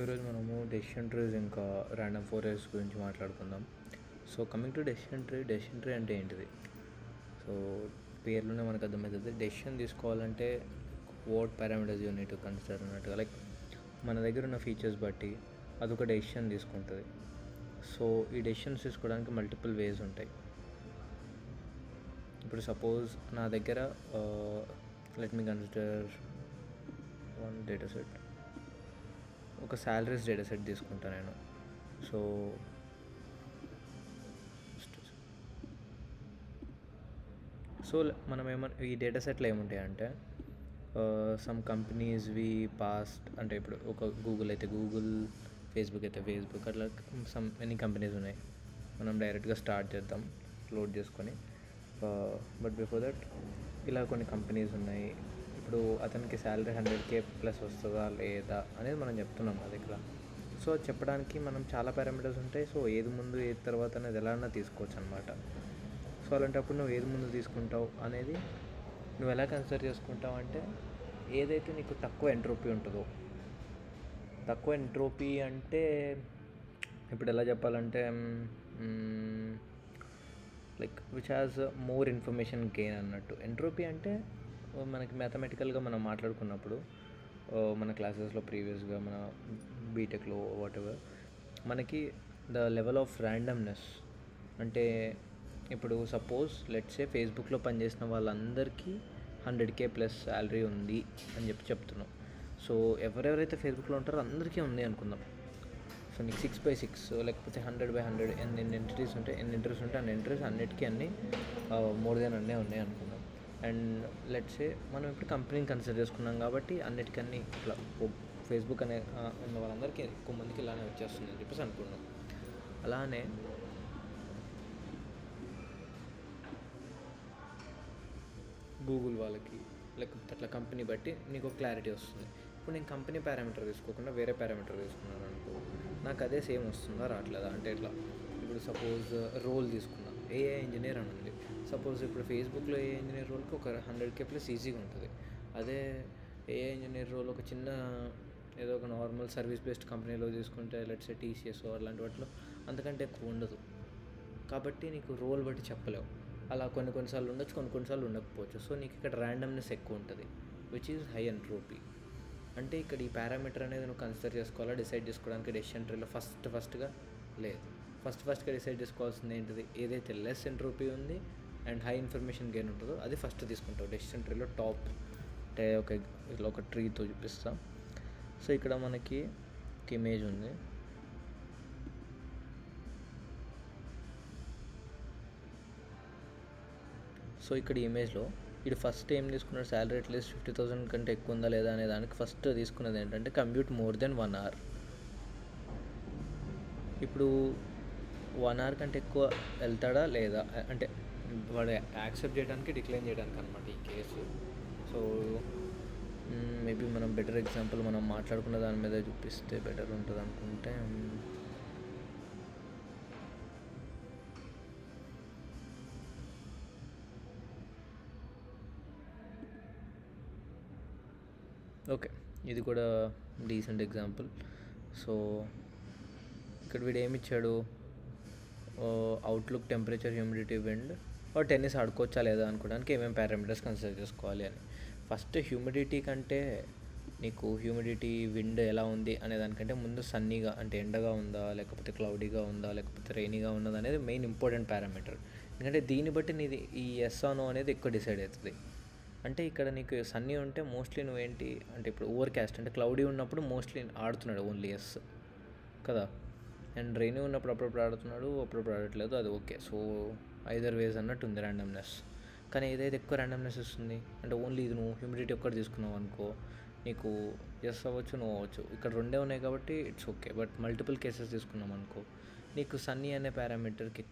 ఈరోజు మనము decision trees ఇంకా ర్యాండమ్ ఫారెస్ట్ గురించి మాట్లాడుకుందాం. So coming to decision tree అంటే ఏంటిది? సో పేర్లోనే మనకు అర్థమవుతుంది. డెసిషన్ తీసుకోవాలంటే what parameters you need to consider అన్నట్టుగా, లైక్ మన దగ్గర ఉన్న ఫీచర్స్ బట్టి అదొక డెసిషన్ తీసుకుంటుంది. సో ఈ డెసిషన్స్ తీసుకోవడానికి మల్టిపుల్ వేస్ ఉంటాయి. ఇప్పుడు సపోజ్ నా దగ్గర let me consider one data set, ఒక శాలరీస్ డేటా సెట్ తీసుకుంటాను నేను. సో మనం ఈ డేటా సెట్లో ఏముంటాయంటే సమ్ కంపెనీస్వి పాస్ట్, అంటే ఇప్పుడు ఒక గూగుల్ అయితే గూగుల్, ఫేస్బుక్ అయితే ఫేస్బుక్, అట్లా సమ్ ఎనీ కంపెనీస్ ఉన్నాయి. మనం డైరెక్ట్గా స్టార్ట్ చేద్దాం లోడ్ చేసుకొని. బట్ బిఫోర్ దట్ ఇలా కొన్ని కంపెనీస్ ఉన్నాయి. ఇప్పుడు అతనికి శాలరీ 100K ప్లస్ వస్తుందా లేదా అనేది మనం చెప్తున్నాం అది ఇక్కడ. సో చెప్పడానికి మనం చాలా పారామీటర్స్ ఉంటాయి. సో ఏది ముందు ఏది తర్వాత అనేది ఎలా అన్నా తీసుకోవచ్చు అనమాట. సో అలాంటప్పుడు నువ్వు ఏది ముందు తీసుకుంటావు అనేది నువ్వు ఎలా కన్సిడర్ చేసుకుంటావు అంటే, ఏదైతే నీకు తక్కువ ఎంట్రోపీ ఉంటుందో. తక్కువ ఎంట్రోపీ అంటే ఇప్పుడు ఎలా చెప్పాలంటే like which has more information gain అన్నట్టు. ఎంట్రోపీ అంటే మనకి మ్యాథమెటికల్గా మనం మాట్లాడుకున్నప్పుడు మన క్లాసెస్లో ప్రీవియస్గా మన బీటెక్లో వాటెవర్ మనకి ద లెవెల్ ఆఫ్ ర్యాండమ్నెస్, అంటే ఇప్పుడు సపోజ్ లెట్సే ఫేస్బుక్లో పనిచేసిన వాళ్ళందరికీ 100K ప్లస్ శాలరీ ఉంది అని చెప్తున్నాం. సో ఎవరెవరైతే ఫేస్బుక్లో ఉంటారో అందరికీ ఉంది అనుకుందాం. సో నీకు 6/6 లేకపోతే 100/100 ఎన్ని ఎంట్రీస్ ఉంటే అన్ని ఎంట్రీస్ అన్నిటికీ అన్నీ మోర్ దెన్ అన్నీ ఉన్నాయి అనుకుందాం. అండ్ లెట్సే మనం ఇప్పుడు కంపెనీని కన్సిడర్ చేసుకున్నాం కాబట్టి అన్నిటికన్నీ ఇట్లా ఫేస్బుక్ అనే ఉన్న వాళ్ళందరికీ ఎక్కువ మందికి ఇలానే వచ్చేస్తుంది అని చెప్పేసి అనుకున్నాం. అలానే గూగుల్ వాళ్ళకి లేకపోతే అట్లా కంపెనీ బట్టి నీకు క్లారిటీ వస్తుంది. ఇప్పుడు నేను కంపెనీ పారామీటర్ తీసుకోకుండా వేరే పారామీటర్ తీసుకున్నాను అనుకో, నాకు అదే సేమ్ వస్తుందా రావట్లేదా అంటే ఎట్లా. ఇప్పుడు సపోజ్ రోల్ తీసుకున్నా, ఏఐ ఇంజనీర్ అని ఉంది. సపోజ్ ఇప్పుడు ఫేస్బుక్లో ఏఐ ఇంజనీర్ రోల్కి ఒక 100K ప్లస్ ఈజీగా ఉంటుంది. అదే ఏఐ ఇంజనీర్ రోల్ ఒక చిన్న ఏదో ఒక నార్మల్ సర్వీస్ బేస్డ్ కంపెనీలో తీసుకుంటే లెట్స్ TCS అలాంటి వాటిలో అంతకంటే ఎక్కువ ఉండదు. కాబట్టి నీకు రోల్ బట్టి చెప్పలేవు. అలా కొన్నిసార్లు ఉండొచ్చు, కొన్నిసార్లు ఉండకపోవచ్చు. సో నీకు ఇక్కడ ర్యాండమ్నెస్ ఎక్కువ ఉంటుంది, విచ్ ఈజ్ హై ఎంట్రోపీ. అంటే ఇక్కడ ఈ పారామీటర్ అనేది నువ్వు కన్సిడర్ చేసుకోవాలా డిసైడ్ చేసుకోవడానికి డెసిషన్ ట్రీలో ఫస్ట్గా లేదు. ఫస్ట్గా డిసైడ్ చేసుకోవాల్సింది ఏంటిది, ఏదైతే లెస్ ఎంట్రోపీ ఉంది అండ్ హై ఇన్ఫర్మేషన్ గెయిన్ ఉంటుందో అది ఫస్ట్ తీసుకుంటావు డెసిషన్ ట్రీలో టాప్. అంటే ఇట్లా ఒక ట్రీతో చూపిస్తాం. సో ఇక్కడ మనకి ఒక ఇమేజ్ ఉంది. సో ఇక్కడ ఈ ఇమేజ్లో ఇది ఫస్ట్ ఏం తీసుకున్నాడు, శాలరీ అట్లీస్ట్ 50,000 కంటే ఎక్కువ ఉందా లేదా అనే దానికి ఫస్ట్ తీసుకున్నది ఏంటంటే కమ్యూట్ మోర్ దెన్ 1 hour. ఇప్పుడు 1 hour కంటే ఎక్కువ వెళ్తాడా లేదా అంటే వాడు యాక్సెప్ట్ చేయడానికి డిక్లైన్ చేయడానికి అనమాట ఈ కేసు. సో మేబీ మనం బెటర్ ఎగ్జాంపుల్ మనం మాట్లాడుకున్న దాని మీద చూపిస్తే బెటర్ ఉంటుంది అనుకుంటే, ఓకే ఇది కూడా డీసెంట్ ఎగ్జాంపుల్. సో ఇక్కడ వీడు ఏమి ఇచ్చాడు, outlook, temperature, humidity, wind, tennis ఆడుకోవచ్చా లేదా అనుకోవడానికి ఏమేమి పారామీటర్స్ కన్సిడర్ చేసుకోవాలి అని. ఫస్ట్ హ్యూమిడిటీ కంటే నీకు హ్యూమిడిటీ, విండ్ ఎలా ఉంది అనే దానికంటే ముందు సన్నీగా అంటే ఎండగా ఉందా లేకపోతే క్లౌడీగా ఉందా లేకపోతే రెయినీగా ఉన్నది అనేది మెయిన్ ఇంపార్టెంట్ పారామీటర్. ఎందుకంటే దీన్ని బట్టి నీది ఈ ఎస్ ఆర్ నో అనేది ఎక్కువ డిసైడ్ అవుతుంది. అంటే ఇక్కడ నీకు సన్నీ ఉంటే మోస్ట్లీ నువ్వేంటి అంటే ఇప్పుడు ఓవర్ క్యాస్ట్ అంటే క్లౌడీ ఉన్నప్పుడు మోస్ట్లీ ఆడుతున్నాడు ఓన్లీ ఎస్ కదా, అండ్ రెయినీ ఉన్నప్పుడు అప్పుడప్పుడు ఆడుతున్నాడు అప్పుడప్పుడు ఆడట్లేదు, అది ఓకే. సో ఐదర్ వేస్ అన్నట్టు ఉంది ర్యాండమ్నెస్. కానీ ఏదైతే ఎక్కువ ర్యాండమ్నెస్ వస్తుంది అంటే ఓన్లీ ఇది నువ్వు హ్యూమిడిటీ ఒక్కటి తీసుకున్నావు అనుకో, నీకు ఎస్ అవ్వచ్చు నో అవ్వచ్చు. ఇక్కడ రెండే ఉన్నాయి కాబట్టి it's okay. But multiple cases తీసుకున్నాం అనుకో, నీకు సన్నీ అనే పారామీటర్కి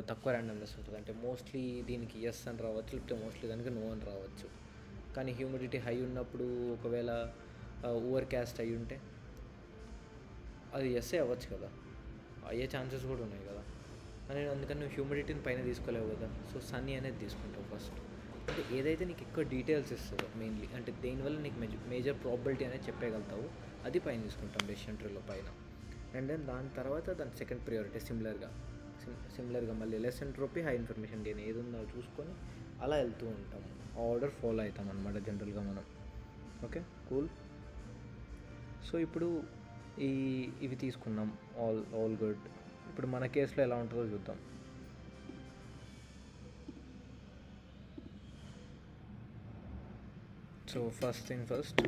తక్కువ ర్యాండమ్నెస్ ఉంటుంది. అంటే మోస్ట్లీ దీనికి ఎస్ అని రావచ్చు, లేకపోతే మోస్ట్లీ దానికి నో అని రావచ్చు. కానీ హ్యూమిడిటీ హై ఉన్నప్పుడు ఒకవేళ ఓవర్ క్యాస్ట్ అయ్యి ఉంటే అది ఎస్ఏ అవ్వచ్చు కదా, అయ్యే ఛాన్సెస్ కూడా ఉన్నాయి కదా. అని అందుకని నువ్వు హ్యూమిడిటీని పైన తీసుకోలేవు కదా. సో సన్నీ అనేది తీసుకుంటావు ఫస్ట్. అంటే ఏదైతే నీకు ఎక్కువ డీటెయిల్స్ ఇస్తుందో మెయిన్లీ, అంటే దేనివల్ల నీకు మేజర్ ప్రాబిలిటీ అనేది చెప్పగలుగుతావు, అది పైన తీసుకుంటాం డెసిషన్ ట్రీలో పైన. అండ్ దెన్ దాని తర్వాత దాని సెకండ్ ప్రియారిటీ సిమిలర్గా మళ్ళీ less entropy high information gain ఏది ఉందో చూసుకొని అలా వెళ్తూ ఉంటాం, ఆర్డర్ ఫాలో అవుతాం అనమాట జనరల్గా మనం. Okay, cool. సో ఇప్పుడు ఇవి తీసుకున్నాం, ఆల్ గుడ్. ఇప్పుడు మన కేసులో ఎలా ఉంటుందో చూద్దాం. So first thing first,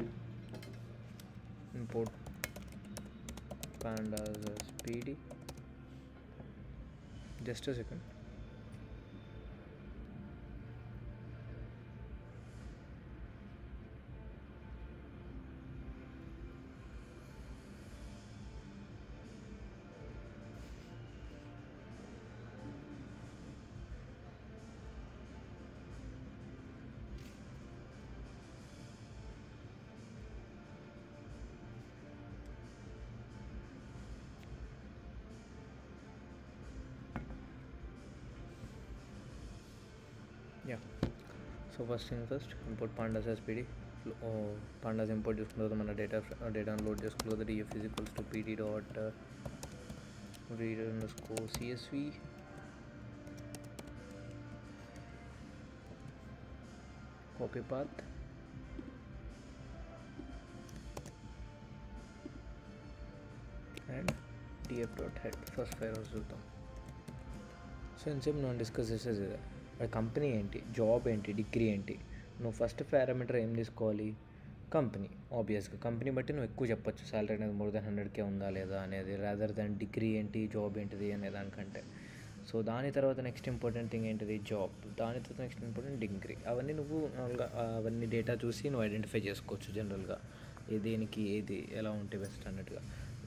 import pandas as pd. Just a second. Yeah, so first thing first, import pandas as pd. Pandas import చేసుకున్న తర్వాత మన డేటాను లోడ్ చేసుకున్న తర్వాత df is equals to pd dot read underscore csv. Copy path and df dot head. First fire చూద్దాం. So ఇంతసేపు మనం discuss చేసేది ఇదే, కంపెనీ ఏంటి, జాబ్ ఏంటి, డిగ్రీ ఏంటి. నువ్వు ఫస్ట్ పారామీటర్ ఏం తీసుకోవాలి, కంపెనీ. ఆబ్వియస్గా కంపెనీ బట్టి నువ్వు ఎక్కువ చెప్పొచ్చు సాలరీ అనేది మోర్ దెన్ 100K ఉందా లేదా అనేది, రాదర్ దాన్ డిగ్రీ ఏంటి, జాబ్ ఏంటిది అనే దానికంటే. సో దాని తర్వాత నెక్స్ట్ ఇంపార్టెంట్ థింగ్ ఏంటిది, జాబ్. దాని తర్వాత నెక్స్ట్ ఇంపార్టెంట్ డిగ్రీ. అవన్నీ నువ్వు అవన్నీ డేటా చూసి నువ్వు ఐడెంటిఫై చేసుకోవచ్చు జనరల్గా, దేనికి ఏది ఎలా ఉంటే బెస్ట్ అన్నట్టుగా.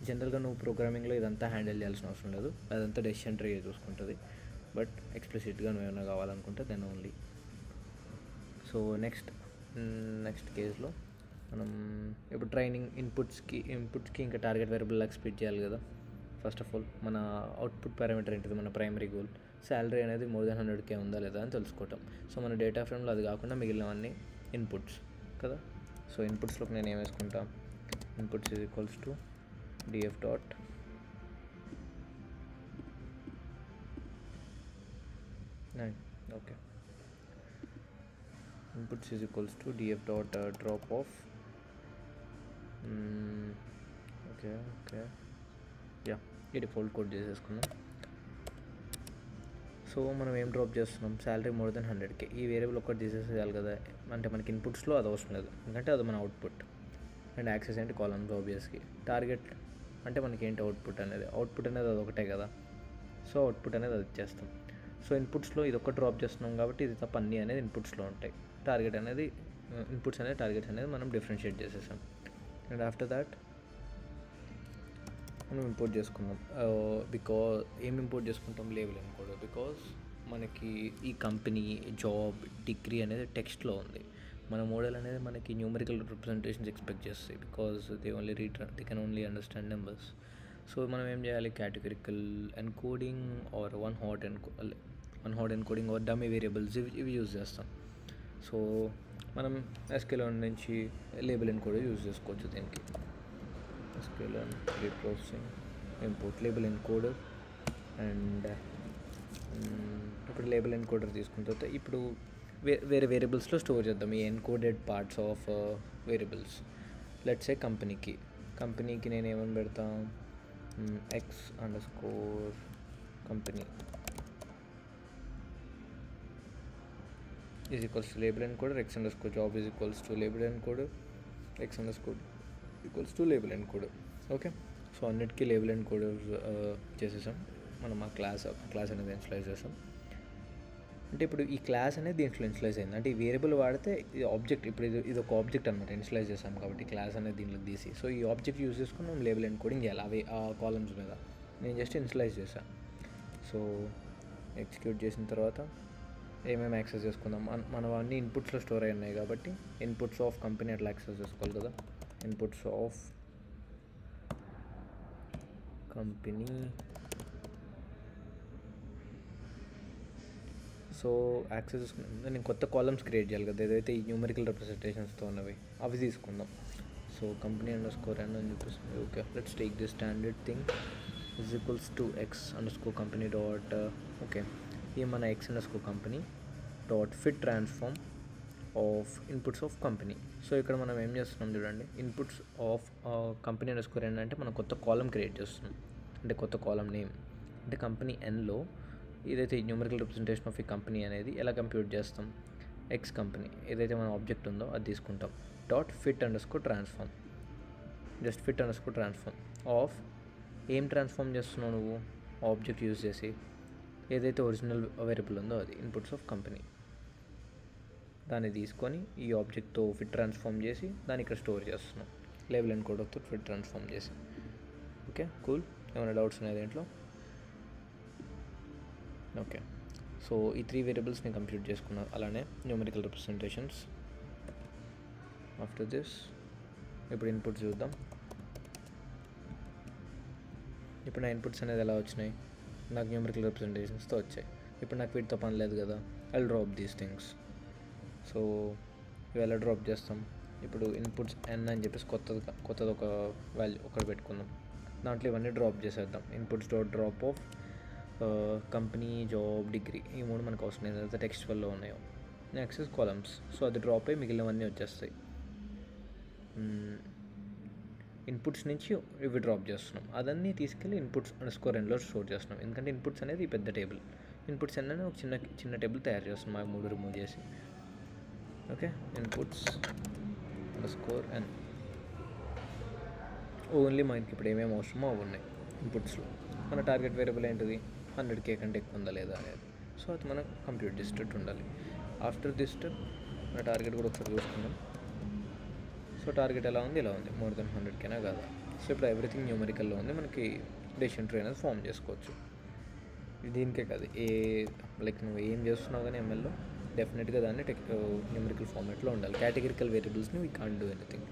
జనరల్గా నువ్వు ప్రోగ్రామింగ్లో ఇదంతా హ్యాండిల్ చేయాల్సిన అవసరం లేదు, అదంతా డెసిషన్ ట్రీ చూసుకుంటుంది. బట్ ఎక్స్ప్లిసిట్గా నువ్వు ఏమైనా కావాలనుకుంటే దెన్ ఓన్లీ. సో నెక్స్ట్ కేసులో మనం ఇప్పుడు ట్రైనింగ్ ఇన్పుట్స్కి ఇంకా టార్గెట్ వేరియబుల్ లాగా స్ప్లిట్ చేయాలి కదా. ఫస్ట్ ఆఫ్ ఆల్ మన అవుట్పుట్ పారామీటర్ ఏంటిది, మన ప్రైమరీ గోల్ శాలరీ అనేది మోర్ దెన్ 100K ఉందా లేదా అని తెలుసుకోవటం. సో మన డేటా ఫ్రేమ్లో అది కాకుండా మిగిలినవన్నీ ఇన్పుట్స్ కదా. సో ఇన్పుట్స్లోకి నేను ఏం వేసుకుంటా, inputs is equals to df dot okay, inputs is equals to df dot drop off. Okay, yeah, ఈ డిఫాల్ట్ కోడ్ చేసేసుకున్నాం. సో మనం ఏం డ్రాప్ చేస్తున్నాం, శాలరీ మోర్ దెన్ 100K. ఈ వేరియబుల్ ఒక్కటి తీసేసేయాలి కదా, అంటే మనకి ఇన్పుట్స్లో అది అవసరం లేదు, ఎందుకంటే అది మన అవుట్పుట్. అండ్ యాక్సెస్ ఏంటి, కాలమ్స్ ఆబ్వియస్కి. టార్గెట్ అంటే మనకి ఏంటి, అవుట్పుట్ అనేది అది ఒకటే కదా. సో అవుట్పుట్ అనేది అది ఇచ్చేస్తాం. సో ఇన్పుట్స్లో ఇది ఒక్క డ్రాప్ చేస్తున్నాం కాబట్టి ఇది తప్ప అన్నీ అనేది ఇన్పుట్స్లో ఉంటాయి. ఇన్పుట్స్ అనేది టార్గెట్స్ అనేది మనం డిఫరెన్షియేట్ చేసేసాం. అండ్ ఆఫ్టర్ దాట్ మనం ఇంపోర్ట్ చేసుకుందాం. ఏం ఇంపోర్ట్ చేసుకుంటాం, లేబుల్ ఎన్కోడర్. బికాస్ మనకి ఈ కంపెనీ, జాబ్, డిగ్రీ అనేది టెక్స్ట్లో ఉంది. మన మోడల్ అనేది మనకి న్యూమరికల్ రిప్రజెంటేషన్స్ ఎక్స్పెక్ట్ చేస్తాయి, because they can only understand numbers. So మనం ఏం చేయాలి, categorical encoding or one hot encoding or dummy variables ఇవి యూజ్ చేస్తాం. సో మనం SQL నుంచి లేబుల్ ఎన్కోడర్ యూజ్ చేసుకోవచ్చు దీనికి. SQL preprocessing, import label encoder. And ఇప్పుడు లేబుల్ ఎన్కోడర్ తీసుకున్న తర్వాత ఇప్పుడు వేరే వేరియబుల్స్లో స్టోర్ చేద్దాం ఈ encoded parts of variables. Let's say కంపెనీకి నేను ఏమని పెడతాను, x_company is equals to label encoder, x_job is equals to label encoder, x_equals to label encoder. Okay, so అన్నిటికీ లేబుల్ ఎన్కోడర్ చేసేసాం మనం. ఆ క్లాస్ అనేది ఇన్స్లైజ్ చేసాం. అంటే ఇప్పుడు ఈ క్లాస్ అనేది దీంట్లో ఇన్స్లైజ్ అయింది, అంటే ఈ వేరియబుల్ వాడితే ఈ ఆబ్జెక్ట్, ఇప్పుడు ఇది ఒక ఆబ్జెక్ట్ అనమాట, ఇన్స్లైజ్ చేసాం కాబట్టి క్లాస్ అనేది దీంట్లో తీసి. సో ఈ ఆబ్జెక్ట్ యూజ్ చేసుకుని మనం లేబుల్ ఎన్కోడింగ్ చేయాలి అవి ఆ కాలమ్స్ మీద. నేను జస్ట్ ఇన్స్లైజ్ చేశాను. సో ఎగ్జిక్యూట్ చేసిన తర్వాత ఏమేమి యాక్సెస్ చేసుకుందాం, మనం అన్ని ఇన్పుట్స్లో స్టోర్ అయి ఉన్నాయి కాబట్టి ఇన్పుట్స్ ఆఫ్ కంపెనీ అట్లా యాక్సెస్ చేసుకోవాలి కదా. Inputs of company so access తీసుకున్న నేను కొత్త కాలమ్స్ క్రియేట్ చేయాలి కదా, ఏదైతే ఈ న్యూమరికల్ రిప్రజెంటేషన్స్తో ఉన్నవి అవి తీసుకుందాం. So company underscore N అని చూపిస్తుంది. Okay, let's take this standard thing is equals to X underscore company dot. Okay, ఇది మన X underscore company dot fit transform of inputs of company. So ఇక్కడ మనం ఏం చేస్తున్నాం చూడండి, inputs of company underscore N అంటే మనం కొత్త కాలం క్రియేట్ చేస్తున్నాం, అంటే కొత్త కాలం నేమ్. అంటే కంపెనీ ఎన్లో ఏదైతే న్యూమరికల్ రిప్రజెంటేషన్ ఆఫ్ ఈ కంపెనీ అనేది ఎలా కంప్యూట్ చేస్తాం, ఎక్స్ కంపెనీ ఏదైతే మన ఆబ్జెక్ట్ ఉందో అది తీసుకుంటాం. Dot fit under score transform, just fit under score transform of ఏం ట్రాన్స్ఫార్మ్ చేస్తున్నావు నువ్వు, ఆబ్జెక్ట్ యూజ్ చేసి ఏదైతే ఒరిజినల్ వేరియబుల్ ఉందో అది ఇన్పుట్స్ ఆఫ్ కంపెనీ, దాన్ని తీసుకొని ఈ ఆబ్జెక్ట్తో ఫిట్ ట్రాన్స్ఫార్మ్ చేసి దాన్ని ఇక్కడ స్టోర్ చేస్తున్నాం లేబుల్ అండ్ కోడ్ తో ఫిట్ ట్రాన్స్ఫార్మ్ చేసి. ఓకే కూల్, ఏమైనా డౌట్స్ ఉన్నాయి దీంట్లో? ఓకే, సో ఈ 3 వేరియబుల్స్ని కంప్యూట్ చేసుకున్నాం, అలానే న్యూమరికల్ రిప్రజెంటేషన్స్. ఆఫ్టర్ దిస్ ఇప్పుడు ఇన్పుట్స్ చూద్దాం. ఇప్పుడు నా ఇన్పుట్స్ అనేది ఎలా వచ్చినాయి, నాకు న్యూమరికల్ రిప్రజెంటేషన్స్తో వచ్చాయి. ఇప్పుడు నాకు వీటితో పని లేదు కదా, I drop these things. So ఇవి ఎలా డ్రాప్ చేస్తాం, ఇప్పుడు ఇన్పుట్స్ ఎన్ అని చెప్పేసి కొత్తది ఒక వాల్యూ ఒకటి పెట్టుకుందాం, దాంట్లో ఇవన్నీ డ్రాప్ చేసేద్దాం. Inputs dot drop of company job degree, ఈ 3 మనకు అవసరం లేదు, ఏదైతే టెక్స్చువల్లో ఉన్నాయో. నెక్స్ట్ కాలమ్స్, సో అది డ్రాప్ అయ్యి మిగిలినవన్నీ వచ్చేస్తాయి. ఇన్పుట్స్ నుంచి ఇవి డ్రాప్ చేస్తున్నాం, అదన్నీ తీసుకెళ్ళి ఇన్పుట్స్ అండర్ స్కోర్ ఎన్లో స్టోర్ చేస్తున్నాం. ఎందుకంటే ఇన్పుట్స్ అనేది పెద్ద టేబుల్, ఇన్పుట్స్ ఎన్ అని ఒక చిన్న టేబుల్ తయారు చేస్తున్నాం, ఆ 3 రిమూవ్ చేసి. ఓకే, ఇన్పుట్స్ అండర్ స్కోర్ ఎన్ ఓన్లీ మనకి ఇప్పుడు ఏమేమి అవసరమో అవి ఉన్నాయి ఇన్పుట్స్లో. మన టార్గెట్ వేరియబుల్ ఏంటిది, 100K కంటే ఎక్కువ ఉందా లేదా అనేది. సో అది మనం కంప్యూట్ చేసేటట్టు ఉండాలి. ఆఫ్టర్ దిస్ స్టెప్ మన టార్గెట్ కూడా ఒకసారి చూసుకుందాం. సో టార్గెట్ ఎలా ఉంది, ఇలా ఉంది, మోర్ దెన్ 100Kనా కాదా. సో ఇప్పుడు ఎవ్రీథింగ్ న్యూమరికల్లో ఉంది, మనకి డెసిషన్ ట్రీ అనేది ఫామ్ చేసుకోవచ్చు. దీనికే కాదు, లైక్ నువ్వు ఏం చేస్తున్నావు కానీ ఎంఎల్లో డెఫినెట్గా దాన్ని న్యూమరికల్ ఫార్మాట్లో ఉండాలి. కేటగిరికల్ వేరియబుల్స్ని we can't do anything.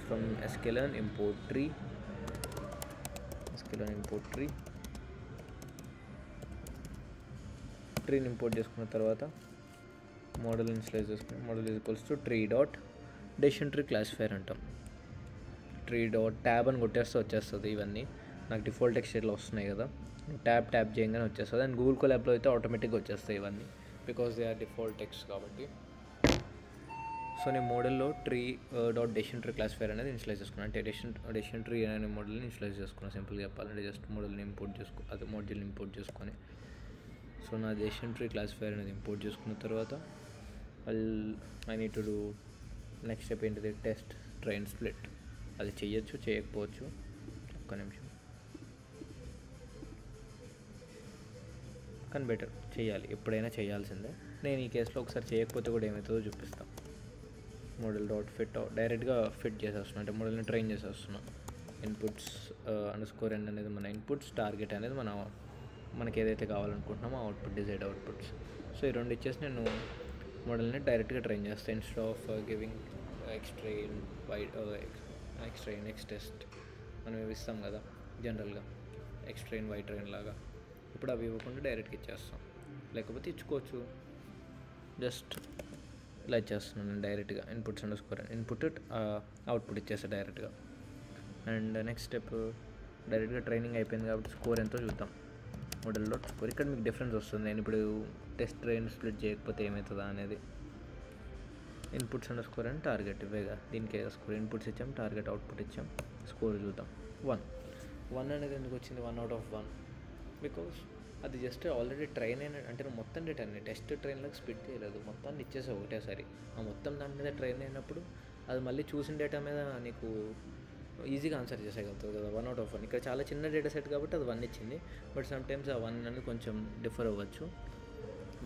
From sklearn import tree, ట్రీని ఇంపోర్ట్ చేసుకున్న తర్వాత మోడల్ ఇన్స్లైజ్ చేసుకుని model is equals to tree dot decision tree classifier అంటాం. ట్రీ డాట్ ట్యాబ్ అని కొట్టేస్తే వచ్చేస్తుంది. ఇవన్నీ నాకు డిఫాల్ట్ టెక్స్చర్లో వస్తున్నాయి కదా, ట్యాప్ చేయగానే వచ్చేస్తుంది. అండ్ గూగుల్ కొలాబ్లో అయితే ఆటోమేటిక్గా వచ్చేస్తాయి ఇవన్నీ, because they are default text కాబట్టి. సో నేను మోడల్లో tree dot decision tree classifier అనేది ఇన్స్లైజ్ చేసుకున్నాను. అంటే డెసిషన్ ట్రీ అనే మోడల్ని ఇన్స్లైజ్ చేసుకున్నాను. సింపుల్గా చెప్పాలంటే జస్ట్ మోడల్ని ఇంపోర్ట్ అదే మోడల్ని ఇంపోర్ట్ చేసుకొని. సో నా డెసిషన్ ట్రీ క్లాసిఫైర్ అనేది ఇంపోర్ట్ చేసుకున్న తర్వాత I need to do next step ఏంటిది, టెస్ట్ ట్రైన్ స్ప్లిట్. అది చేయొచ్చు, చేయకపోవచ్చు. ఒక్క నిమిషం, కానీ బెటర్ చేయాలి, ఎప్పుడైనా చేయాల్సిందే. నేను ఈ కేసులో ఒకసారి చేయకపోతే కూడా ఏమవుతుందో చూపిస్తాను. మోడల్ డాట్ ఫిట్ డైరెక్ట్గా ఫిట్ చేసేస్తున్నాను, అంటే మోడల్ని ట్రైన్ చేసేస్తున్నాను. ఇన్పుట్స్ అండర్ స్కోర్ ఎన్ అనేది మన ఇన్పుట్స్, టార్గెట్ అనేది మనకి ఏదైతే కావాలనుకుంటున్నామో అవుట్పుట్, డిజైర్డ్ అవుట్పుట్స్. సో ఈ 2 ఇచ్చేసి నేను మోడల్ని డైరెక్ట్గా ట్రైన్ చేస్తాను. Instead of giving X train X test మనం ఇవి ఇస్తాం కదా జనరల్గా, ఎక్స్ట్రైన్ వై ట్రైన్ లాగా. ఇప్పుడు అవి ఇవ్వకుండా డైరెక్ట్గా ఇచ్చేస్తాం, లేకపోతే ఇచ్చుకోవచ్చు. జస్ట్ ఇలా ఇచ్చేస్తున్నాను నేను డైరెక్ట్గా inputs under score input output ఇచ్చేస్తాను డైరెక్ట్గా. అండ్ నెక్స్ట్ స్టెప్ డైరెక్ట్గా ట్రైనింగ్ అయిపోయింది కాబట్టి స్కోర్ ఎంతో చూద్దాం. మోడల్ డాట్ స్కోర్, ఇక్కడ మీకు డిఫరెన్స్ వస్తుంది. నేను ఇప్పుడు టెస్ట్ ట్రైన్ స్ప్లిట్ చేయకపోతే ఏమవుతుందా అనేది. Inputs underscore and target ఇవేగా, దీనికి స్కోర్ ఇన్పుట్స్ ఇచ్చాం, టార్గెట్ అవుట్పుట్ ఇచ్చాం. స్కోర్ చూద్దాం. 1 అనేది ఎందుకు వచ్చింది, 1 out of 1? బికాస్ అది జస్ట్ ఆల్రెడీ ట్రైన్ అయిన, అంటే నువ్వు మొత్తం డేటాని టెస్ట్ ట్రైన్లోకి స్ప్లిట్ చేయలేదు, మొత్తాన్ని ఇచ్చేసావు ఒకటేసారి. ఆ మొత్తం దాని మీద ట్రైన్ అయినప్పుడు అది మళ్ళీ చూసిన డేటా మీద నీకు ఈజీగా ఆన్సర్ చేసేయగలుగుతుంది కదా. 1 out of 1 ఇక్కడ చాలా చిన్న డేటా సెట్ కాబట్టి అది 1 ఇచ్చింది. బట్ సమ్టైమ్స్ ఆ 1 అనేది కొంచెం డిఫర్ అవ్వచ్చు.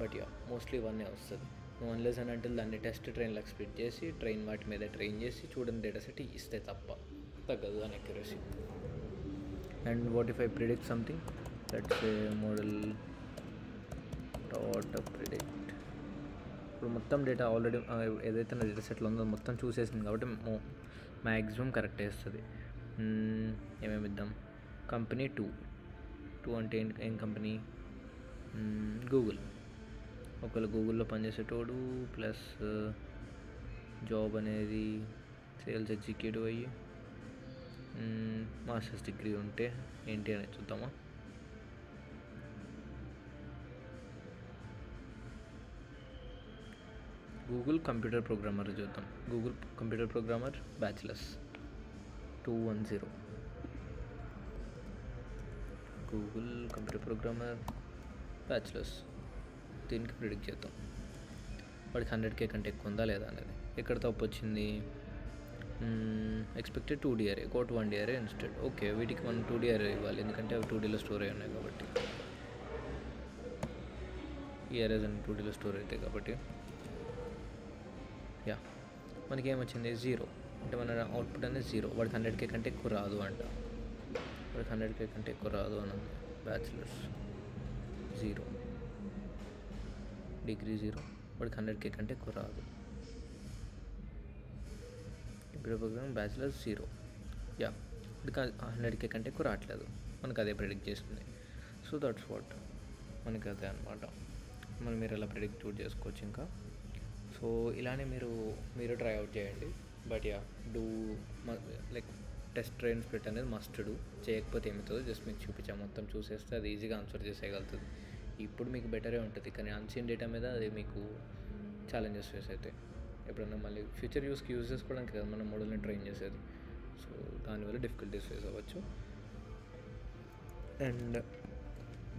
బట్ మోస్ట్లీ 1 వస్తుంది. నువ్వు అన్లెస్ అని అంటే దాన్ని టెస్ట్ ట్రైన్లోకి స్ప్లిట్ చేసి వాటి మీద ట్రైన్ చేసి చూడని డేటా సెట్ ఇస్తే తగ్గదు అని accuracy. And what if I predict something, let's say model dot predict. ఇప్పుడు మొత్తం డేటా ఆల్రెడీ ఏదైతే నా డేటా సెట్లో ఉందో మొత్తం చూసేసింది కాబట్టి మ్యాక్సిమం కరెక్ట్ వేస్తుంది. ఏమేమి ఇద్దాం, కంపెనీ 2 అంటే ఏం కంపెనీ, గూగుల్. ఒకవేళ గూగుల్లో పనిచేసేటోడు ప్లస్ జాబ్ అనేది సేల్స్ ఎగ్జిక్యూటివ్ అయ్యి మాస్టర్స్ డిగ్రీ ఉంటే ఏంటి అనేది చూద్దామా. గూగుల్ కంప్యూటర్ ప్రోగ్రామర్ చూద్దాం. Google computer programmer bachelors 210. Google computer programmer bachelors దీనికి ప్రిడిక్ట్ చేద్దాం వాడికి 100K కంటే ఎక్కువ ఉందా లేదా అనేది. ఎక్కడ తప్పు వచ్చింది, expected 2D array got 1D array instead. Okay, వీటికి మనం 2D array ఇవ్వాలి ఎందుకంటే అవి 2Dలో స్టోర్ అయి ఉన్నాయి కాబట్టి. ఈ అరేస్ అన్ని 2Dలో స్టోర్ అవుతాయి కాబట్టి యా మనకి ఏమొచ్చింది 0. అంటే మన అవుట్పుట్ అనేది 0. వాడికి 100K కంటే ఎక్కువ రాదు అంట. వాడికి 100K కంటే ఎక్కువ రాదు అని ఉంది. బ్యాచిలర్స్ 0, డిగ్రీ 0, వాడికి 100K కంటే ఎక్కువ రాదు. Computer program bachelors 0. యా వాడికి 100K కంటే ఎక్కువ రావట్లేదు. మనకు అదే ప్రిడిక్ట్ చేస్తుంది. సో దట్స్ వాట్ మనకి అదే అనమాట. మీరు ఎలా ప్రిడిక్ట్ చేసుకోవచ్చు ఇంకా. సో ఇలానే మీరు ట్రై అవుట్ చేయండి. But yeah like test train split అనేది మస్ట్ డూ. చేయకపోతే ఏమవుతుందో జస్ట్ మీకు చూపించాము. మొత్తం చూసేస్తే అది ఈజీగా ఆన్సర్ చేసేయగలుగుతుంది. ఇప్పుడు మీకు బెటరే ఉంటుంది, కానీ అన్సీన్ డేటా మీద అది మీకు ఛాలెంజెస్ ఫేస్ అవుతాయి. ఎప్పుడన్నా మళ్ళీ ఫ్యూచర్ యూస్ చేసుకోవడానికి కదా మనం మోడల్ని ట్రైన్ చేసేది. సో దానివల్ల డిఫికల్టీస్ ఫేస్ అవ్వచ్చు. And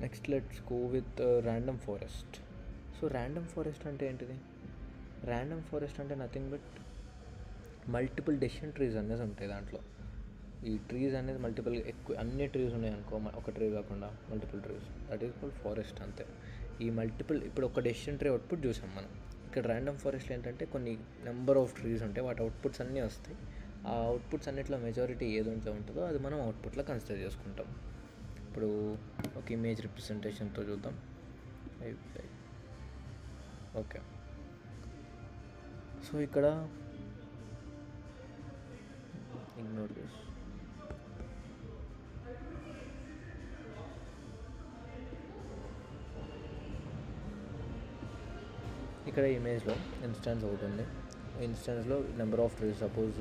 next let's go with random forest. So random forest అంటే ఏంటిది? ర్యాండమ్ ఫారెస్ట్ అంటే nothing but multiple decision trees అనేది ఉంటాయి దాంట్లో. ఈ ట్రీస్ అనేది ఎక్కువ అన్ని ట్రీస్ ఉన్నాయి అనుకో, ఒక ట్రీ కాకుండా multiple trees, that is called forest అంతే. ఈ మల్టిపుల్ ఇప్పుడు ఒక డెసిషన్ ట్రీ అవుట్పుట్ చూసాం మనం. ఇక్కడ ర్యాండమ్ ఫారెస్ట్లో ఏంటంటే కొన్ని నెంబర్ ఆఫ్ ట్రీస్ ఉంటాయి, వాటి అవుట్పుట్స్ అన్నీ వస్తాయి. ఆ అవుట్పుట్స్ అన్నిట్లో మెజారిటీ ఏదంట్లో ఉంటుందో అది మనం అవుట్పుట్లో కన్సిడర్ చేసుకుంటాం. ఇప్పుడు ఒక ఇమేజ్ రిప్రజెంటేషన్తో చూద్దాం. ఓకే, సో ఇక్కడ ఇగ్నోర్ దిస్. ఇక్కడ ఇమేజ్లో ఇన్స్టాన్స్ అవుతుంది. ఇన్స్టాన్స్లో number of trees, suppose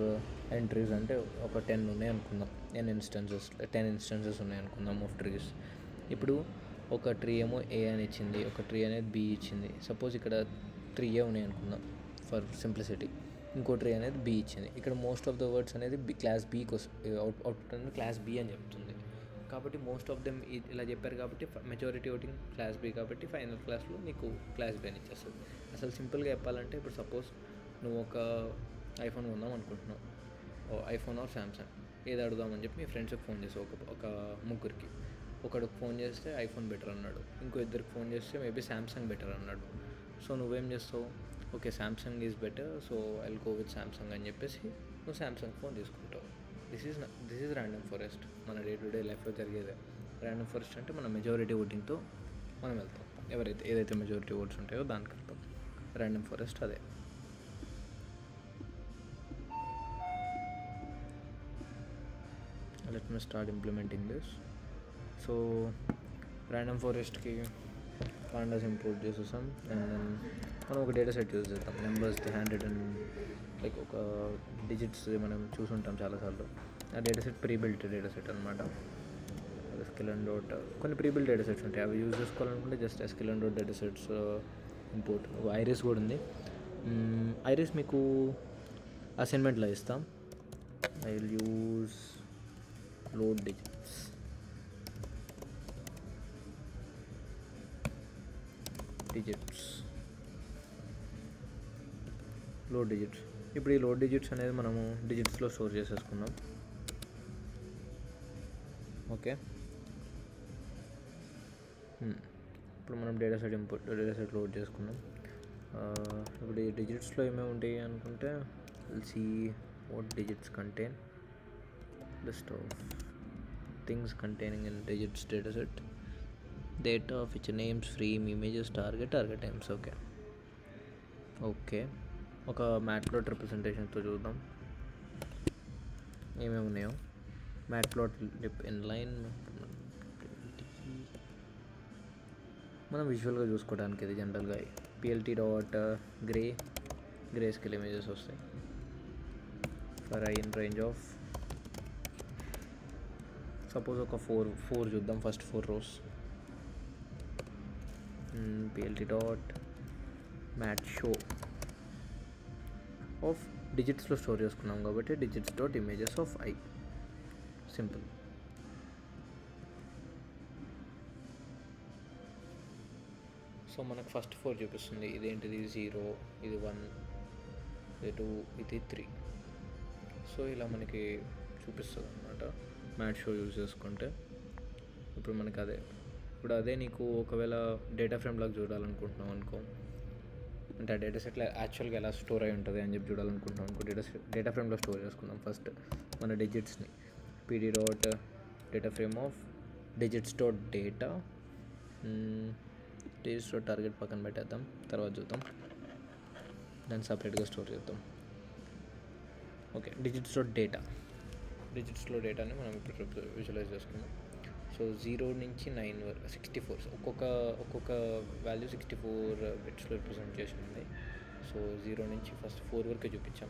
entries అంటే ఒక 10 ఉన్నాయి అనుకుందాం. 10 ఇన్స్టాన్సెస్ ఉన్నాయి అనుకుందాం ఆఫ్ ట్రీస్. ఇప్పుడు ఒక ట్రీ ఏమో ఏ అని ఇచ్చింది, ఒక ట్రీ అనేది బి ఇచ్చింది. సపోజ్ ఇక్కడ 3A ఉన్నాయి అనుకుందాం ఫర్ సింప్లిసిటీ. ఇంకో ట్రీ అనేది బి ఇచ్చింది. ఇక్కడ మోస్ట్ ఆఫ్ ద వర్డ్స్ అనేది క్లాస్ బీకి వస్తుంది. అవుట్పుట్ అనేది క్లాస్ బి అని చెప్తుంది. కాబట్టి మోస్ట్ ఆఫ్ దెమ్ ఇలా చెప్పారు కాబట్టి మెజారిటీ ఓటింగ్ క్లాస్ బి కాబట్టి ఫైనల్ క్లాస్లో నీకు క్లాస్ బి అని ఇచ్చేస్తుంది. అసలు సింపుల్గా చెప్పాలంటే ఇప్పుడు సపోజ్ నువ్వు ఒక ఐఫోన్ కొందాం అనుకుంటున్నావు, ఐఫోన్ ఆర్ శాంసంగ్ ఏది అడుగుదామని చెప్పి మీ ఫ్రెండ్స్కి ఫోన్ చేసావు. ఒక ముగ్గురికి, ఒకడికి ఫోన్ చేస్తే ఐఫోన్ బెటర్ అన్నాడు, ఇంకో ఇద్దరికి ఫోన్ చేస్తే మేబీ శాంసంగ్ బెటర్ అన్నాడు. సో నువ్వేం చేస్తావు, okay Samsung is better, so I will go with Samsung అని చెప్పేసి నువ్వు శాంసంగ్ ఫోన్ తీసుకుంటావు. This is random forest. మన డే టు డే లైఫ్లో జరిగేదే ర్యాండమ్ ఫారెస్ట్. అంటే మన మెజారిటీ ఓటింగ్తో మనం వెళ్తాం. ఏదైతే మెజారిటీ ఓట్స్ ఉంటాయో దానికి వెళ్తాం. ర్యాండమ్ ఫారెస్ట్ అదే. Let me start implementing this. So random ఫారెస్ట్కి పాండాస్ ఇంపోర్ట్ చేసేసాం. అండ్ దెన్ మనం ఒక డేటా సెట్ యూజ్ చేద్దాం. నెంబర్స్, హ్యాండ్ రిటన్, లైక్ ఒక డిజిట్స్ మనం చూసుంటాం చాలాసార్లు. ఆ data set prebuilt data set అనమాట. sklearn. కొన్ని ప్రీబిల్ట్ డేటా సెట్స్ ఉంటాయి, అవి యూజ్ చేసుకోవాలనుకుంటే just sklearn data sets import. Iris కూడా ఉంది. ఐరిస్ మీకు అసైన్మెంట్లో ఇస్తాం. I will use load digits. Load digits. ఇప్పుడు ఈ లోడ్ డిజిట్స్ అనేది మనము డిజిట్స్లో స్టోర్ చేసేసుకుందాం. ఓకే, ఇప్పుడు మనం డేటా సెట్ లోడ్ చేసుకున్నాం. ఇప్పుడు ఈ డిజిట్స్లో ఏమేమి ఉంటాయి అనుకుంటే see what digits contain, list of things containing in digits data set, data of which names, frame, images, target names. Okay, ఒక మ్యాట్ప్లాట్ రిప్రజెంటేషన్తో చూద్దాం ఏమేమి ఉన్నాయో. మ్యాట్ప్లాట్ లిప్ ఇన్లైన్ మనం విజువల్గా చూసుకోవడానికి ఇది జనరల్గా plt dot greyscale images వస్తాయి for I in range of suppose ఒక ఫోర్ చూద్దాం first 4 rows. plt dot mat show of డిజిట్స్లో స్టోర్ చేసుకున్నాం కాబట్టి digits dot images of I simple. So మనకు ఫస్ట్ 4 చూపిస్తుంది. ఇదేంటిది 0, ఇది 1, ఇది 2, ఇది 3. సో ఇలా మనకి చూపిస్తుంది అనమాట మ్యాట్ షో యూజ్ చేసుకుంటే. ఇప్పుడు మనకి అదే నీకు ఒకవేళ డేటా ఫ్రేమ్ లాగా చూడాలనుకుంటున్నాం అనుకో, అంటే ఆ డేటా సెట్లో యాక్చువల్గా ఎలా స్టోర్ అయి ఉంటుంది అని చెప్పి చూడాలనుకుంటున్నాం అనుకో, డేటా ఫ్రేమ్లో స్టోర్ చేసుకుందాం ఫస్ట్ మన డిజిట్స్ని. pd dot data frame of digits dot data digits dot target పక్కన పెట్టేద్దాం, తర్వాత చూద్దాం, దాన్ని సపరేట్గా స్టోర్ చేద్దాం. ఓకే, డిజిట్స్ డాట్ డేటా, డిజిట్స్లో డేటాని మనం ఇప్పుడు విజువలైజ్ చేసుకుందాం. సో 0 నుంచి 9 వరకు 64, ఒక్కొక్క వాల్యూ 64 బిట్స్లో రిప్రజెంట్ చేసి ఉంది. సో 0 నుంచి ఫస్ట్ 4 వరకే చూపించాం,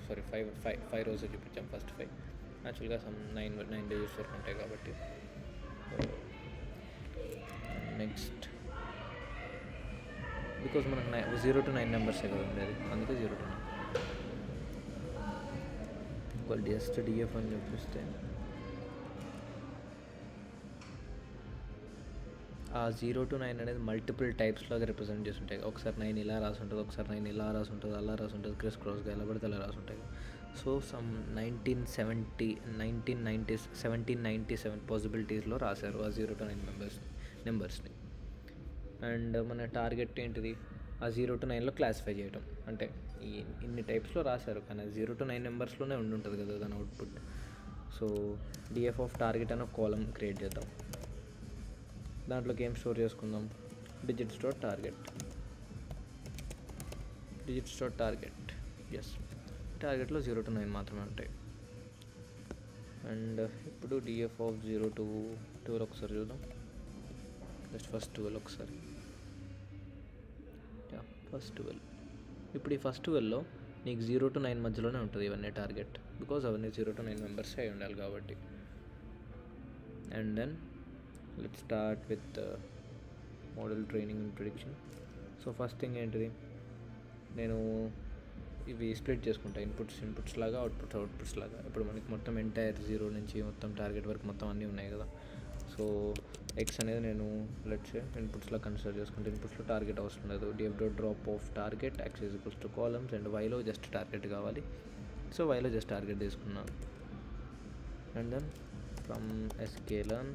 సారీ 5 rows చూపించాం. ఫస్ట్ 5 యాక్చువల్గా సమ్ 9 digits వరకు ఉంటాయి కాబట్టి. నెక్స్ట్ బికాజ్ మనకు 0 to 9 నెంబర్సే కదా ఉండేది, అందుకే 0 to 9. ఒకవేళ జస్ట్ డిఎఫ్ అని చూపిస్తే ఆ 0 to 9 అనేది మల్టిపుల్ టైప్స్లాగా రిప్రజెంట్ చేసి ఉంటాయి. ఒకసారి 9 ఇలా రాసి ఉంటుంది, ఒకసారి 9 ఇలా రాసి ఉంటుంది, అలా రాసి ఉంటుంది, క్రాస్గా ఎలా పడితే అలా రాసి ఉంటాయి. సో సమ్ 1797 పాసిబిలిటీస్లో రాశారు ఆ 0 to 9 నెంబర్స్ని. అండ్ మన టార్గెట్ ఏంటిది, ఆ 0 to 9లో క్లాసిఫై చేయడం. అంటే ఇన్ని టైప్స్లో రాశారు కానీ 0 to 9 నెంబర్స్లోనే ఉంటుంది కదా దాని output. So DF of target అనే కాలం క్రియేట్ చేద్దాం. దాంట్లోకి ఏం స్టోర్ చేసుకుందాం, డిజిట్స్ డాట్ టార్గెట్. ఎస్, టార్గెట్లో 0 to 9 మాత్రమే ఉంటాయి. అండ్ ఇప్పుడు డిఎఫ్ ఆఫ్ 0 to 12 ఒకసారి చూద్దాం. జస్ట్ ఫస్ట్ 12 ఒకసారి, ఫస్ట్ 12. ఇప్పుడు ఈ ఫస్ట్ 12లో నీకు 0 to 9 మధ్యలోనే ఉంటుంది ఇవన్నీ టార్గెట్, బికాజ్ అవన్నీ 0 to 9 మెంబర్స్ అయి ఉండాలి కాబట్టి. And then let's start with model training and prediction. So first thing ఏంటిది, నేను ఇవి స్ప్లిట్ చేసుకుంటా, ఇన్పుట్స్ లాగా అవుట్పుట్స్ లాగా. ఇప్పుడు మనకి మొత్తం ఎంటైర్ 0 నుంచి మొత్తం టార్గెట్ వరకు మొత్తం అన్నీ ఉన్నాయి కదా. సో ఎక్స్ అనేది నేను లెట్స్ ఇన్పుట్స్లో కన్సిడర్ చేసుకుంటే ఇన్పుట్స్లో టార్గెట్ అవసరం లేదు. DF dot drop of target X is equals to columns, and వైలో జస్ట్ టార్గెట్ కావాలి. సో వైలో జస్ట్ టార్గెట్ తీసుకున్నాను. And then from sklearn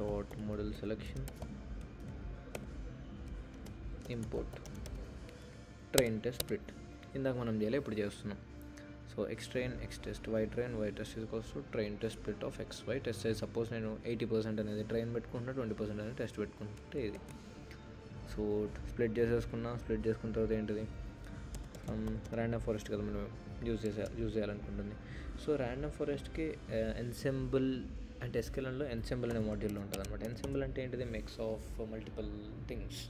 dot model selection import train test split. ఇందాక మనం చేయలే, ఇప్పుడు చేస్తున్నాం. So X train X test, Y test equals to train test split of X Y test. Suppose నేను 80% అనేది train పెట్టుకుంటున్నా, 20% అనేది టెస్ట్ పెట్టుకుంటే ఇది. సో స్ప్లిట్ చేసుకున్న తర్వాత ఏంటిది, ర్యాండమ్ ఫారెస్ట్ కదా మనం యూజ్ చేయాలనుకుంటుంది. సో ర్యాండమ్ ఫారెస్ట్కి ఎన్సెంబుల్ అంటే ఎస్కేలన్లో ఎన్సెంబుల్ అనే మాడ్యూల్లో ఉంటుంది అనమాట. ఎన్సెంబుల్ అంటే ఏంటిది, mix of multiple things.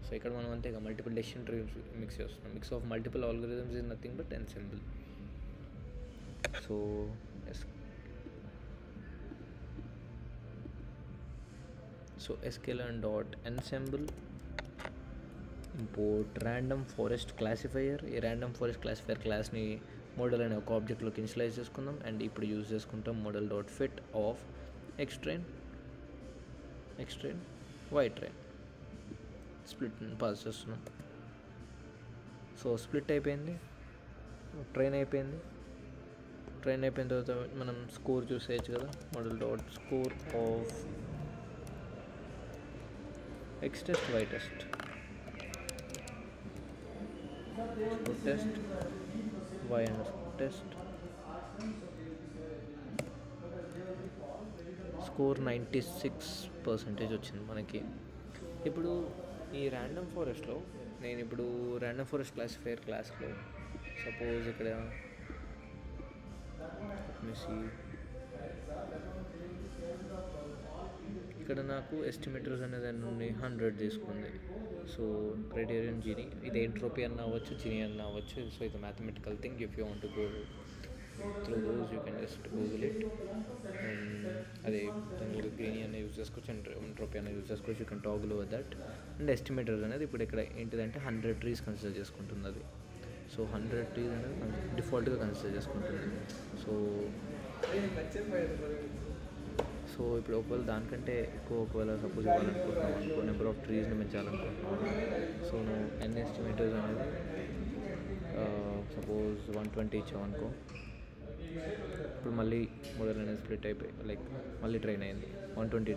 So ఇక్కడ మనం అంతే మల్టిపుల్ డెసిషన్ ట్రీస్ మిక్స్ చేస్తున్నాం. Mix of multiple algorithms is nothing but ensemble. So sklearn dot ensemble import random forest classifier. ఈ ర్యాండమ్ ఫారెస్ట్ క్లాసిఫైయర్ క్లాస్ని మోడల్ అనే ఒక ఆబ్జెక్ట్లోకి ఇనిషియలైజ్ చేసుకుందాం. అండ్ ఇప్పుడు యూజ్ చేసుకుంటాం model dot fit of X train Y train. Split pass చేస్తున్నాం. So split అయిపోయింది, ట్రైన్ అయిపోయిన తర్వాత మనం స్కోర్ చూసేయచ్చు కదా. Model dot score of X test Y test, test Y and test. Score 96% వచ్చింది మనకి. ఇప్పుడు ఈ ర్యాండమ్ ఫారెస్ట్లో నేను ఇప్పుడు ర్యాండమ్ ఫారెస్ట్ క్లాసిఫైయర్ క్లాస్లో సపోజ్ ఇక్కడ ఇక్కడ నాకు ఎస్టిమేటర్స్ అనేది ఎన్ని ఉన్నాయి, 100 తీసుకుంది. సో క్రైటీరియన్ జీని, ఇది ఎంట్రోపీ అన్న అవ్వచ్చు, జీని అన్న అవ్వచ్చు. సో ఇది mathematical thing. If you want to go through those you can just Google it. And అదే దాని గ్రీని అనే యూజ్ చేసుకోవచ్చు, ఎంట్రోపీ అనే యూజ్ చేసుకోవచ్చు. You can toggle over that. And estimators అనేది ఇప్పుడు ఇక్కడ ఏంటిదంటే 100 ట్రీస్ కన్సిడర్ చేసుకుంటుంది అది. సో 100 ట్రీస్ అనేది డిఫాల్ట్గా కన్సిడర్ చేసుకుంటుంది. సో ఇప్పుడు ఒకవేళ దానికంటే ఎక్కువ ఒకవేళ సపోజ్ ఇవ్వాలనుకుంటున్నాం అనుకో, నెంబర్ ఆఫ్ ట్రీస్ని పెంచాలనుకుంటున్నాం. సో నువ్వు ఎన్ ఎస్టిమేటర్స్ అనేది సపోజ్ 120 ఇచ్చావనుకో, ఇప్పుడు మళ్ళీ మోడల్ అనేది స్ప్లిట్ అయిపోయి లైక్ మళ్ళీ ట్రైన్ అయింది 120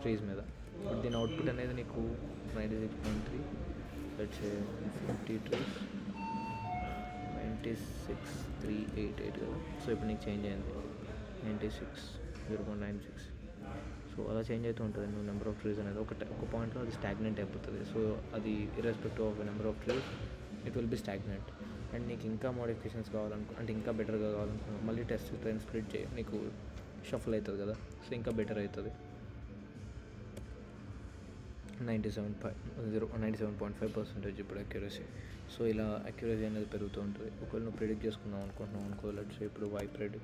ట్రీస్ మీద. ఇప్పుడు దీని అవుట్పుట్ అనేది నీకు 96.3 లెట్స్ సే 50 ట్రీస్ 96,388 కదా. సో ఇప్పుడు నీకు చేంజ్ అయింది 96,0.96. సో అలా చేంజ్ అవుతూ ఉంటుంది. నువ్వు నెంబర్ ఆఫ్ ట్రీస్ అనేది ఒక పాయింట్లో అది స్టాగ్నెంట్ అయిపోతుంది. సో అది irrespective of number of trees it will be stagnant. And నీకు ఇంకా మోడిఫికేషన్స్ అంటే ఇంకా బెటర్గా కావాలనుకున్నా మళ్ళీ టెస్ట్ ట్రైన్ స్ప్లిట్ చేయి, నీకు షఫల్ అవుతుంది కదా. సో ఇంకా బెటర్ అవుతుంది. 97.5% ఇప్పుడు అక్యురసీ. సో ఇలా అక్యురసీ అనేది పెరుగుతూ ఉంటుంది. ఒకవేళ నువ్వు ప్రిడిక్ట్ చేసుకుందాం అనుకుంటున్నావు అనుకో, లెట్స్ ఇప్పుడు వైప్రెడ్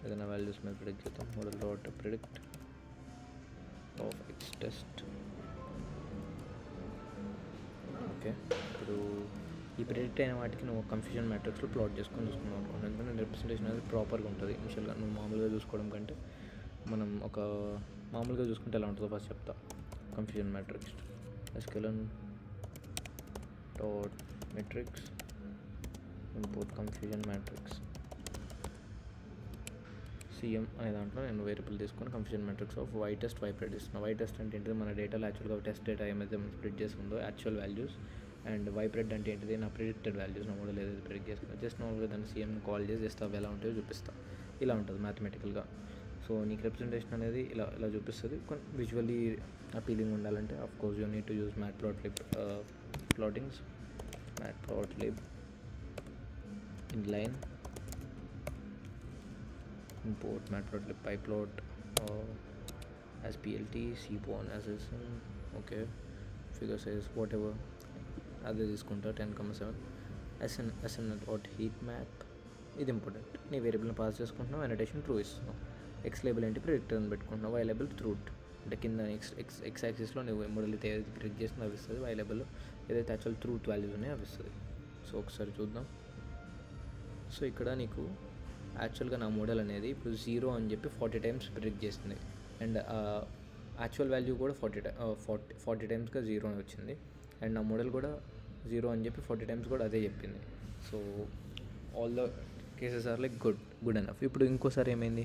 ఏదైనా వాల్యూస్ మీద ప్రిడిక్ట్ చేద్దాం. Model dot predict of X test. Okay, ఇప్పుడు ఈ ప్రిడిక్ట్ అయిన వాటికి నువ్వు కన్ఫ్యూజన్ మ్యాట్రిక్స్లో ప్లాట్ చేసుకొని చూసుకున్నావు అనుకోండి. ఎందుకంటే రిప్రజెంటేషన్ అనేది ప్రాపర్గా ఉంటుంది. ఇనిషియల్గా నువ్వు మామూలుగా చూసుకోవడం కంటే మనం ఒక మామూలుగా చూసుకుంటే ఎలా ఉంటుందో ఫస్ట్ చెప్తా. Confusion matrix sklearn dot metrics import confusion matrix CM అనే దాంట్లో నేను వేరియబుల్ తీసుకొని confusion matrix of Y test Y pred ఇస్తున్నాను. వై టెస్ట్ అంటే ఏంటిది, మన డేటాలో యాక్చువల్గా టెస్ట్ డేటా ఏమైతే మనం స్ప్లిట్ చేస్తుందో యాక్చువల్ వాల్యూస్. అండ్ వైప్రెడ్ అంటే ఏంటిది, నా ప్రిడిక్టెడ్ వాల్యూస్, నా మోడల్ ఏదైతే ప్రిడిక్ట్ చేసుకున్నా జస్ట్ నార్మల్గా దాన్ని సీఎంని కాల్ చేసి జస్ట్ అవి ఎలా ఉంటాయో చూపిస్తా. ఇలా ఉంటుంది మ్యాథమెటికల్గా. సో నీకు రిప్రజెంటేషన్ అనేది ఇలా చూపిస్తుంది. కొన్ని విజువల్లీ అపీలింగ్ ఉండాలంటే of course you need to use matplotlib plottings. Matplotlib inline import matplotlib pyplot as plt cpon as sn. okay, figure size whatever అదే తీసుకుంటా 10,7 sn dot heat map. ఇది ఇంపార్టెంట్. నీ వేరియబుల్ని పాస్ చేసుకుంటున్నావు, అనోటేషన్ ట్రూ ఇస్తున్నావు. X label ఏంటి predictor అని పెట్టుకుంటున్నావు. Why label truth అంటే కింద ఎక్స్ యాక్సిస్లో నువ్వు మోడల్ అయితే ఏదైతే ప్రిడిక్ట్ చేస్తుందో అవి ఇస్తుంది. వై లేబుల్ ఏదైతే యాక్చువల్ ట్రూత్ వాల్యూస్ ఉన్నాయో అవి ఇస్తుంది. సో ఒకసారి చూద్దాం. సో ఇక్కడ నీకు యాక్చువల్గా నా మోడల్ అనేది ఇప్పుడు 0 అని చెప్పి 40 టైమ్స్ ప్రిడిక్ట్ చేసింది. అండ్ యాక్చువల్ వాల్యూ కూడా 40 టైమ్స్గా 0 అని వచ్చింది. అండ్ నా మోడల్ కూడా 0 అని చెప్పి 40 టైమ్స్ కూడా అదే చెప్పింది. So all the cases are like good enough. ఇప్పుడు ఇంకోసారి ఏమైంది,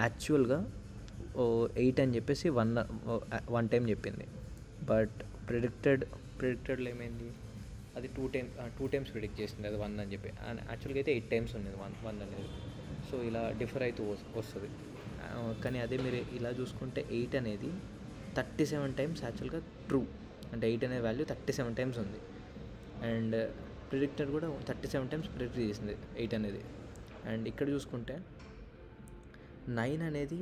యాక్చువల్గా 8 అని చెప్పేసి 1 టైం చెప్పింది. బట్ ప్రిడిక్టెడ్లో ఏమైంది, అది 2 టైమ్స్ ప్రిడిక్ట్ చేసింది అది 1 అని చెప్పి. అండ్ యాక్చువల్గా అయితే 8 టైమ్స్ ఉన్నది 1 అనేది. సో ఇలా డిఫర్ అవుతూ వస్తుంది. కానీ అదే మీరు ఇలా చూసుకుంటే 8 అనేది 37 టైమ్స్ యాక్చువల్గా ట్రూ. అంటే 8 అనే వాల్యూ 37 టైమ్స్ ఉంది. అండ్ ప్రిడిక్టర్ కూడా 37 టైమ్స్ ప్రిడిక్ట్ చేసింది 8 అనేది. అండ్ ఇక్కడ చూసుకుంటే 9 అనేది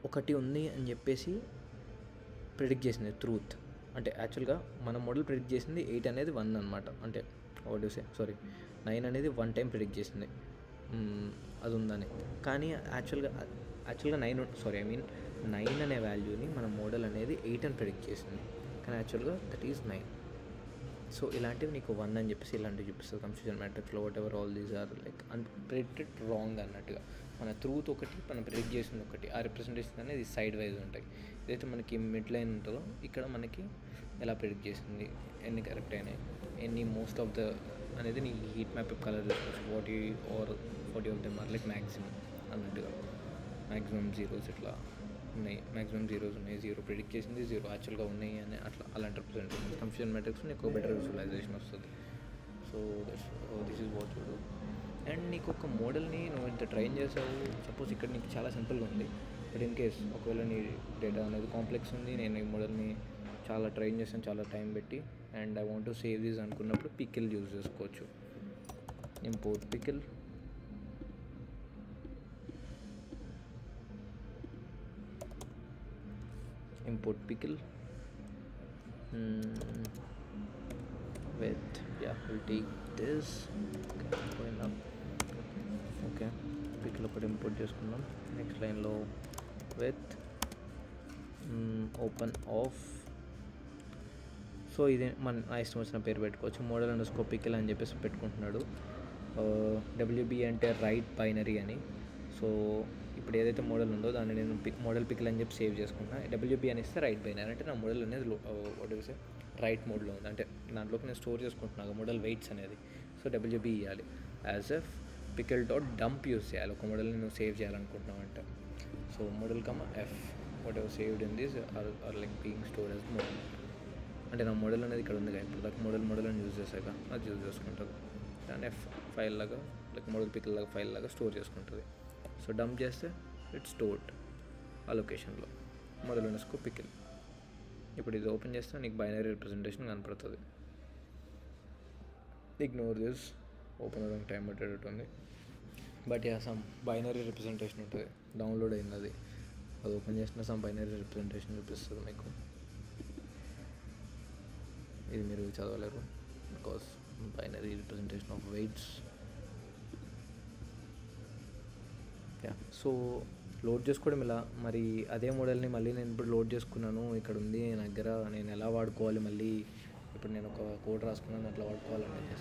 1 ఉంది అని చెప్పేసి ప్రిడిక్ట్ చేసింది ట్రూత్. అంటే యాక్చువల్గా మన మోడల్ ప్రిడిక్ట్ చేసింది 8 అనేది 1 అనమాట. అంటే వాట్ యు సే 9 అనేది 1 టైం ప్రిడిక్ట్ చేసింది అది ఉందని. కానీ యాక్చువల్గా 9 అనే వాల్యూని మన మోడల్ అనేది 8 అని ప్రిడిక్ట్ చేసింది. కానీ యాక్చువల్గా దట్ ఈజ్ 9. సో ఇలాంటివి నీకు 1 అని చెప్పేసి ఇలాంటివి చూపిస్తుంది కన్ఫ్యూజన్ మ్యాట్రిక్స్లో. Whatever all these are like predicted wrong అన్నట్టుగా. మన ట్రూత్ ఒకటి, మనం ప్రిడిక్ట్ చేసింది ఒకటి. ఆ రిప్రజెంటేషన్ అనేది సైడ్ వైజ్ ఉంటాయి. ఇదైతే మనకి మిడ్ లైన్ ఉంటుందో ఇక్కడ మనకి ఎలా ప్రిడిక్ట్ చేసింది, ఎన్ని కరెక్ట్ అయినాయి, ఎన్ని మోస్ట్ ఆఫ్ ద అనేది నీ హీట్ మ్యాప్ కలర్ చూసుకోవచ్చు. 40 of them are like maximum అన్నట్టుగా. మ్యాక్సిమం జీరోస్ ఇట్లా ఉన్నాయి, మ్యాక్సిమం జీరోస్ ఉన్నాయి, 0 ప్రిడిక్ట్ చేసింది, 0 యాక్చువల్గా ఉన్నాయి అని అట్లా అలాంటి రిప్రజెంటేషన్ కన్ఫ్యూజన్ మ్యాట్రిక్స్ నీకు బెటర్ విజువలైజేషన్ వస్తుంది. So this is what you do. And నీకు ఒక మోడల్ని నువ్వు ఇంత ట్రైన్ చేసావు, సపోజ్ ఇక్కడ నీకు చాలా సింపుల్గా ఉంది. బట్ ఇన్ కేస్ ఒకవేళ నీ డేటా అనేది కాంప్లెక్స్ ఉంది, నేను ఈ మోడల్ని చాలా ట్రైన్ చేసాను చాలా టైం పెట్టి, and I want to save these అనుకున్నప్పుడు పికిల్ యూజ్ చేసుకోవచ్చు. Import pickle import pickle with, yeah, we'll take this. Okay, pickle ఒకటి ఇంపోర్ట్ చేసుకుందాం. నెక్స్ట్ లైన్లో విత్ ఓపెన్ ఆఫ్. సో ఇది మన ఇష్టం వచ్చిన పేరు పెట్టుకోవచ్చు. మోడల్ అండర్స్కోర్ పికిల్ అని చెప్పేసి పెట్టుకుంటున్నాడు. WB అంటే రైట్ బైనరీ అని. సో ఇప్పుడు ఏదైతే మోడల్ ఉందో దాన్ని నేను మోడల్ పికిల్ అని చెప్పి సేవ్ చేసుకుంటున్నాను. WB అని ఇస్తే రైట్ బైనరీ అంటే నా మోడల్ అనేది వాట్ రైట్ మోడ్లో ఉంది, అంటే దాంట్లోకి నేను స్టోర్ చేసుకుంటున్నాను మోడల్ వెయిట్స్ అనేది. సో WB ఇవ్వాలి. As F pickle dot dump use చేయాలి ఒక మోడల్ని నువ్వు సేవ్ చేయాలనుకుంటున్నావు అంటే. So model comma F whatever saved in this are like being stored as model. అంటే నా మోడల్ అనేది ఇక్కడ ఉంది కదా, ఇప్పుడు దాకా మోడల్ అని యూజ్ చేశాక అది యూజ్ చేసుకుంటుంది. దాన్ని F ఫైల్ లాగా లైక్ మోడల్ పికిల్ లాగా ఫైల్ లాగా స్టోర్ చేసుకుంటుంది. సో డంప్ చేస్తే ఇట్స్ స్టోర్డ్ ఆ లొకేషన్లో మోడల్ అండర్స్కోర్ పికిల్. ఇప్పుడు ఇది ఓపెన్ చేస్తే నీకు బైనరీ రిప్రజెంటేషన్ కనపడుతుంది. ఇగ్నోర్ దిస్, ఓపెన్ అవ్వడానికి టైం పట్టేటట్టుంది. But yeah some binary representation ఉంటుంది, డౌన్లోడ్ అయింది అది ఓపెన్ చేసిన సమ్ బైనరీ రిప్రజెంటేషన్ చూపిస్తుంది మీకు. ఇది మీరు చదవలేరు because binary representation of weights. Yeah so load చేసుకోవడం ఇలా. మరి అదే మోడల్ని మళ్ళీ నేను ఇప్పుడు లోడ్ చేసుకున్నాను, ఇక్కడ ఉంది నా దగ్గర, నేను ఎలా వాడుకోవాలి మళ్ళీ. ఇప్పుడు నేను ఒక కోడ్ రాసుకున్నాను, అట్లా వాడుకోవాలంటే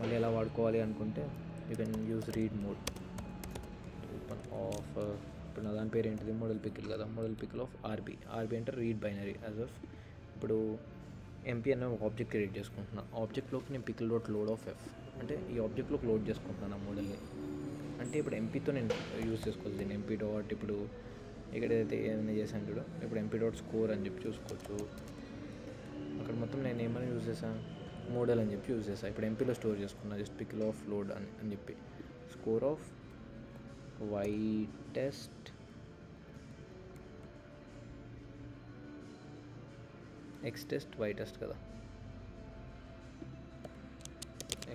మళ్ళీ ఎలా వాడుకోవాలి అనుకుంటే you can use read mode open of. ఇప్పుడు నా దాని పేరు ఏంటిది, మోడల్ పికిల్ కదా, మోడల్ పికిల్ ఆఫ్ ఆర్బీ అంటే రీడ్ బైనరీ. యాజ్ ఆఫ్ ఇప్పుడు MP అనే ఒక ఆబ్జెక్ట్ క్రియేట్ చేసుకుంటున్నాను. ఆబ్జెక్ట్లోకి నేను pickle dot load of F అంటే ఈ ఆబ్జెక్ట్లోకి లోడ్ చేసుకుంటున్నాను ఆ మోడల్ని. అంటే ఇప్పుడు ఎంపీతో నేను యూజ్ చేసుకోవాలి దీన్ని. MP డాట్ ఇప్పుడు ఇక్కడ ఏదైతే ఏమైనా చేశాను చూడు, ఇప్పుడు MP డాట్ స్కోర్ అని చెప్పి చూసుకోవచ్చు. అక్కడ మొత్తం నేను ఏమైనా యూజ్ చేశాను, మోడల్ అని చెప్పి యూజ్ చేశాను. ఇప్పుడు ఎంపీలో స్టోర్ చేసుకున్నా జస్ట్ పికిల్ ఆఫ్ లోడ్ అని చెప్పి. Score of Y test X test Y test కదా,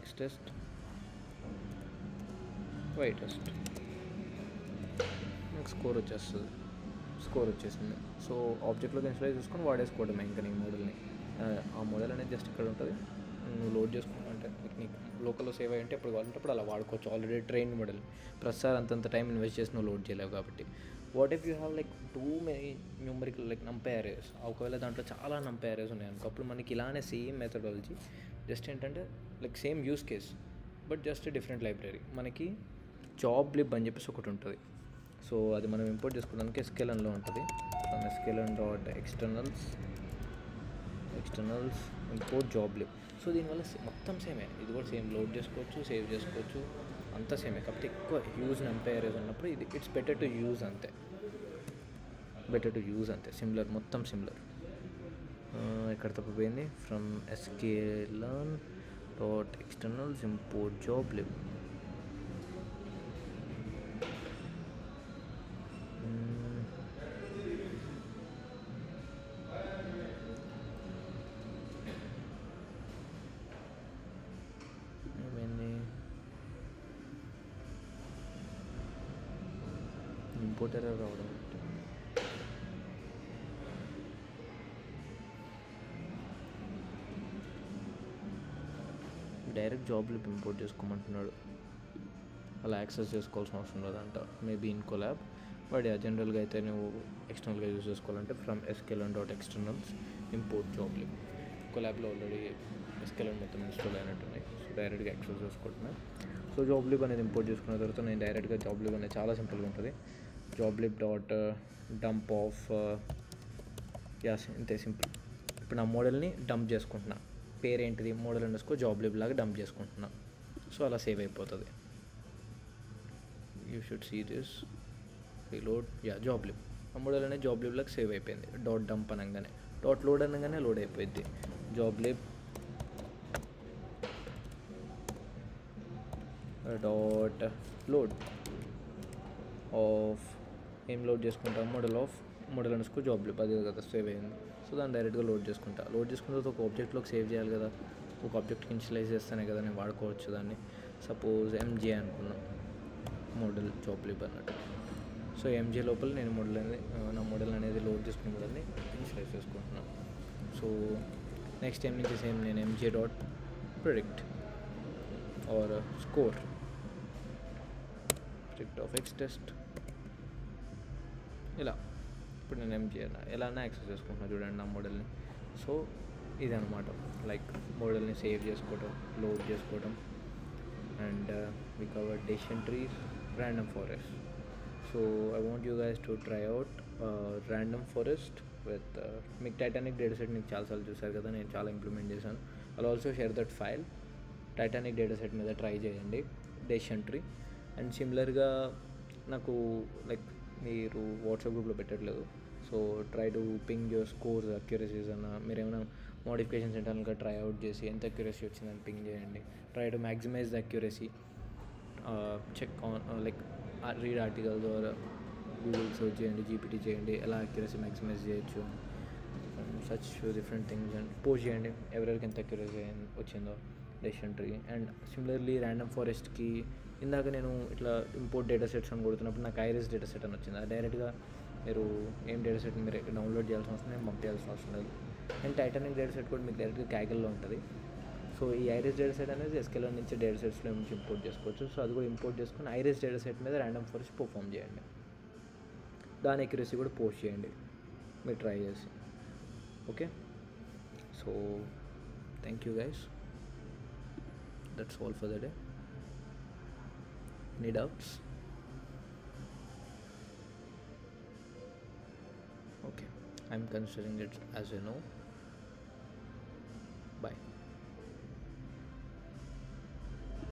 X టెస్ట్ Y టెస్ట్. నాకు స్కోర్ వచ్చేసింది. సో ఆబ్జెక్ట్లో ఇన్స్టాల్ చేసుకొని వాడేసుకోవడమే ఇంకా నీ మోడల్ని. ఆ మోడల్ అనేది జస్ట్ ఇక్కడ ఉంటుంది, నువ్వు లోడ్ చేసుకుంటే నీకు లోకల్లో సేవ్ అయ్యి ఉంటే ఎప్పుడు కావాలంటే అప్పుడు అలా వాడుకోవచ్చు. ఆల్రెడీ ట్రైన్ మోడల్ ప్రతిసారి అంతంత టైం ఇన్వెస్ట్ చేసి నువ్వు లోడ్ చేయలేవు కాబట్టి. What if you have like too many numerical like నంపై arrays, ఒకవేళ దాంట్లో చాలా నంపై అరేస్ ఉన్నాయి అనుకో, అప్పుడు మనకి ఇలానే సేమ్ మెథడాలజీ, జస్ట్ ఏంటంటే like same use case but just different library. మనకి జాబ్లిబ్ అని చెప్పేసి ఒకటి ఉంటుంది. సో అది మనం ఇంపోర్ట్ చేసుకోవడానికి sklearnలో ఉంటుంది. sklearn dot externals import joblib. So దీనివల్ల మొత్తం సేమే, ఇది కూడా సేమ్ లోడ్ చేసుకోవచ్చు, సేవ్ చేసుకోవచ్చు, అంతా సేమే. కాకపోతే ఎక్కువ యూజ్ నంపై అరేస్ ఉన్నప్పుడు ఇది ఇట్స్ బెటర్ టు యూజ్ అంతే, సిమిలర్, మొత్తం సిమిలర్. ఎక్కడ తప్పిపోయింది, from sklearn dot externals import joblib. Import error రావడం, డైరెక్ట్ జాబ్లిబ్ ఇంపోర్ట్ చేసుకోమంటున్నాడు. అలా యాక్సెస్ చేసుకోవాల్సిన అవసరం లేదంట, మేబీ ఇన్ కొలాబ్. బట్ జనరల్గా అయితే నువ్వు ఎక్స్టర్నల్గా యూజ్ చేసుకోవాలంటే from sklearn dot externals import joblib. కొలాబ్లో ఆల్రెడీ sklearn మొత్తం ఇన్స్టాల్ అయినట్టున్నాయి, సో డైరెక్ట్గా యాక్సెస్ చేసుకుంటున్నాను. సో జాబ్లిబ్ అనేది ఇంపోర్ట్ చేసుకున్న తర్వాత నేను డైరెక్ట్గా జాబ్లిబ్ అనేది చాలా సింపుల్గా ఉంటుంది. జాబ్లిబ్ డాట్ డంప్ ఆఫ్, యాస్ ఇంతే సింపుల్. ఇప్పుడు నా మోడల్ని డంప్ చేసుకుంటున్నా, పేరేంటిది మోడల్ అండర్స్కోర్ జాబ్లిబ్ లాగా డంప్ చేసుకుంటున్నా. సో అలా సేవ్ అయిపోతుంది. You should see this, reload, joblib. ఆ మోడల్ అనేది జాబ్లిబ్ లాగా సేవ్ అయిపోయింది. డాట్ డంప్ అనగానే, డాట్ లోడ్ అనగానే లోడ్ అయిపోయింది. జాబ్లిబ్ డాట్ లోడ్ ఆఫ్ ఏం లోడ్ చేసుకుంటాం, మోడల్ అండర్స్కోర్ జాబ్లిబ్, అదే కదా సేవ్ అయింది. సో దాన్ని డైరెక్ట్గా లోడ్ చేసుకున్న తర్వాత ఒక ఆబ్జెక్ట్లోకి సేవ్ చేయాలి కదా, ఒక ఆబ్జెక్ట్కి ఇనిషియలైజ్ చేస్తేనే కదా నేను వాడుకోవచ్చు దాన్ని. సపోజ్ MJ అనుకున్నాం, మోడల్ జాబ్లిబ్ అన్నట్టు. సో ఎంజే లోపల నేను మోడల్ అనేది నా మోడల్ అనేది లోడ్ చేసుకున్న మోడల్ని ఇనిషియలైజ్ చేసుకుంటున్నాను. సో నెక్స్ట్ టైం నుంచి సేమ్ నేను MJ dot predict or score predict of X test ఇలా ఇప్పుడు నేను ఎంజే ఎలానే యాక్సెస్ చేసుకుంటున్నాను చూడండి నా మోడల్ని. సో ఇదనమాట లైక్ మోడల్ని సేవ్ చేసుకోవడం, లోడ్ చేసుకోవడం. And we covered decision trees, random forest. So I want you guys to try out random forest with మీకు టైటానిక్ డేటా సెట్ మీకు చాలాసార్లు చూసారు కదా, నేను చాలా ఇంప్లిమెంట్ చేశాను. I'll also share that file. Titanic data set మీద ట్రై చేయండి డెసిషన్ ట్రీ. అండ్ సిమిలర్గా నాకు లైక్ మీరు వాట్సాప్ గ్రూప్లో పెట్టట్లేదు, so try to ping your scores accuracies అన్న, మీరు ఏమైనా మోడిఫికేషన్స్ ఇంటర్నల్గా ట్రై అవుట్ చేసి ఎంత అక్యురసీ వచ్చిందని పింగ్ చేయండి. Try to maximise the accuracy. Check on like read articles or Google search చేయండి, జీపీటీ చేయండి, ఎలా అక్యురసీ మ్యాక్సిమైజ్ చేయొచ్చు, such different things. And post చేయండి ఎవరెవరికి ఎంత అక్యురసీ వచ్చిందో decision tree. And similarly random ఫారెస్ట్కి ఇందాక నేను ఇట్లా ఇంపోర్ట్ డేటా సెట్స్ అని కొడుతున్నప్పుడు నాకు ఐరిస్ డేటా సెట్ అని వచ్చింది. అది డైరెక్ట్గా మీరు ఏం డేటా సెట్ మీరు డౌన్లోడ్ చేయాల్సిన అవసరం లేదు, పంపించాల్సిన అవసరం లేదు. అండ్ టైటానిక్ డేటా సెట్ కూడా మీకు డైరెక్ట్గా క్యాగల్లో ఉంటుంది. సో ఈ ఐరిస్ డేటా సెట్ అనేది ఎస్కేఎల్ నుంచి డేటా సెట్స్లో నుంచి ఇంపోర్ట్ చేసుకోవచ్చు. సో అది కూడా ఇంపోర్ట్ చేసుకుని ఐరిస్ డేటా సెట్ మీద ర్యాండమ్ ఫారెస్ట్ పర్ఫామ్ చేయండి, దాని అక్యురసీ కూడా పోస్ట్ చేయండి మీరు ట్రై చేసి. Okay, so thank you guys, that's all for the day. Any doubts? Okay, I'm considering it as a no.